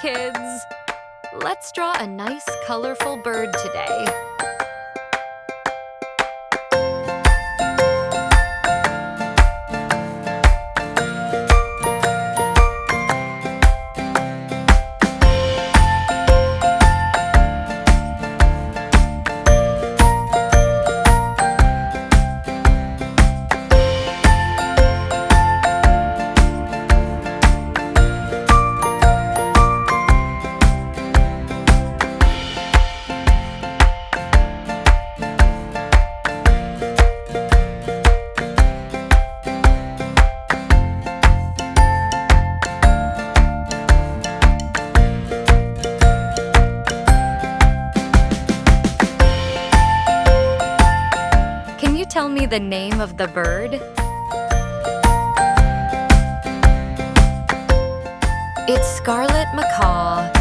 kids! Let's draw a nice, colorful bird today. Can you tell me the name of the bird? It's Scarlet Macaw.